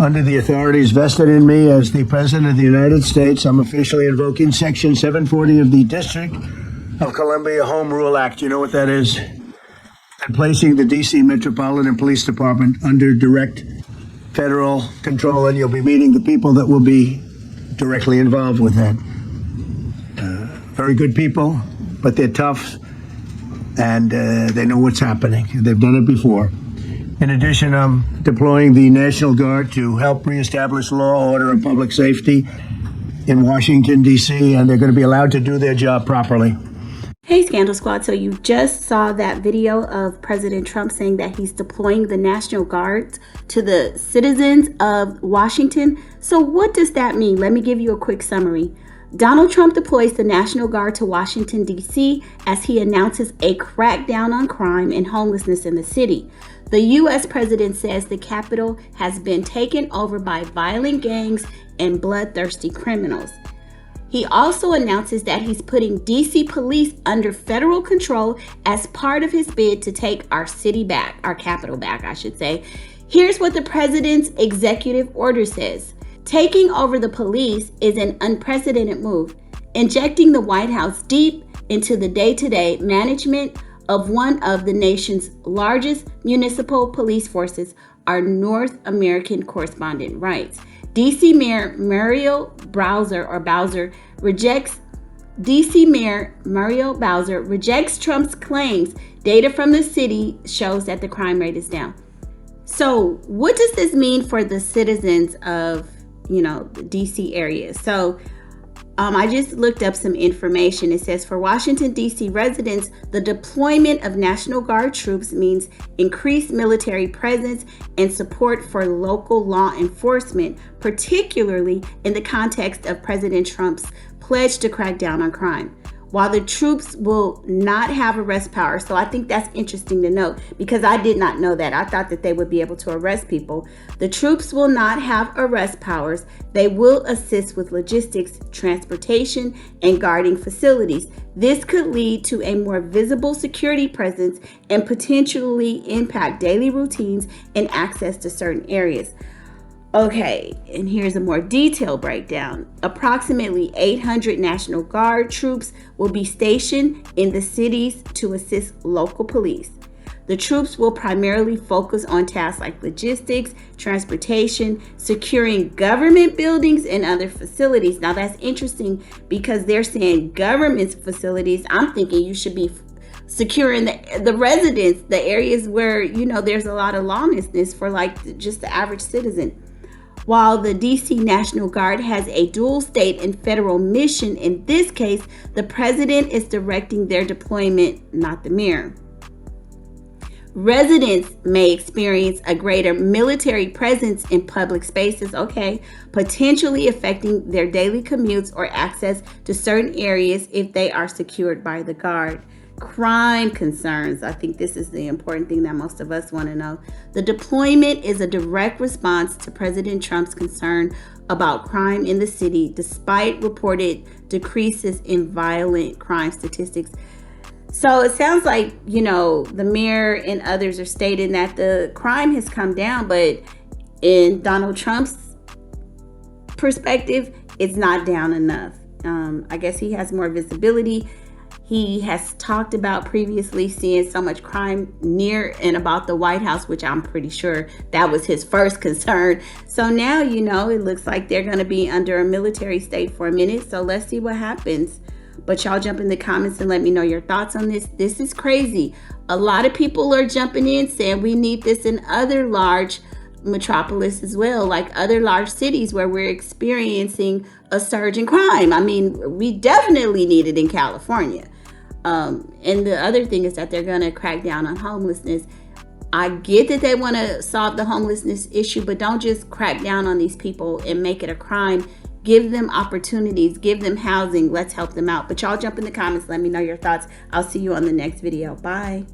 Under the authorities vested in me as the President of the United States, I'm officially invoking Section 740 of the District of Columbia Home Rule Act. You know what that is? And placing the D.C. Metropolitan Police Department under direct federal control, and you'll be meeting the people that will be directly involved with that. Very good people, but they're tough, and they know what's happening. They've done it before. In addition, I'm deploying the National Guard to help reestablish law, order, and public safety in Washington, D.C., and they're going to be allowed to do their job properly. Hey, Scandal Squad. So you just saw that video of President Trump saying that he's deploying the National Guard to the citizens of Washington. So what does that mean? Let me give you a quick summary. Donald Trump deploys the National Guard to Washington, D.C. as he announces a crackdown on crime and homelessness in the city. The U.S. president says the Capitol has been taken over by violent gangs and bloodthirsty criminals. He also announces that he's putting D.C. police under federal control as part of his bid to take our city back, our capital back, I should say. Here's what the president's executive order says. Taking over the police is an unprecedented move, injecting the White House deep into the day-to-day management of one of the nation's largest municipal police forces, our North American correspondent writes. D.C. Mayor Muriel Bowser rejects Trump's claims. Data from the city shows that the crime rate is down. So what does this mean for the citizens of, the D.C. area? So I just looked up some information. It says for Washington, D.C. residents, the deployment of National Guard troops means increased military presence and support for local law enforcement, particularly in the context of President Trump's pledge to crack down on crime. While the troops will not have arrest power, so I think that's interesting to note because I did not know that. I thought that they would be able to arrest people. The troops will not have arrest powers. They will assist with logistics, transportation, and guarding facilities. This could lead to a more visible security presence and potentially impact daily routines and access to certain areas. Okay, and here's a more detailed breakdown. Approximately 800 National Guard troops will be stationed in the cities to assist local police. The troops will primarily focus on tasks like logistics, transportation, securing government buildings and other facilities. Now that's interesting because they're saying government facilities. I'm thinking you should be securing the residents, the areas where, there's a lot of lawlessness for just the average citizen. While the D.C. National Guard has a dual state and federal mission, in this case, the president is directing their deployment, not the mayor. Residents may experience a greater military presence in public spaces, potentially affecting their daily commutes or access to certain areas if they are secured by the Guard. Crime concerns. I think this is the important thing that most of us want to know. The deployment is a direct response to President Trump's concern about crime in the city, despite reported decreases in violent crime statistics. So it sounds like, the mayor and others are stating that the crime has come down, but in Donald Trump's perspective, it's not down enough. I guess he has more visibility. He has talked about previously seeing so much crime near and about the White House, which I'm pretty sure that was his first concern. So now, it looks like they're going to be under a military state for a minute. So let's see what happens. But y'all jump in the comments and let me know your thoughts on this. This is crazy. A lot of people are jumping in saying we need this in other large metropolis as well, like other large cities where we're experiencing a surge in crime. I mean, we definitely need it in California. And the other thing is that they're going to crack down on homelessness. I get that they want to solve the homelessness issue, but don't just crack down on these people and make it a crime. Give them opportunities, give them housing. Let's help them out. But y'all jump in the comments. Let me know your thoughts. I'll see you on the next video. Bye.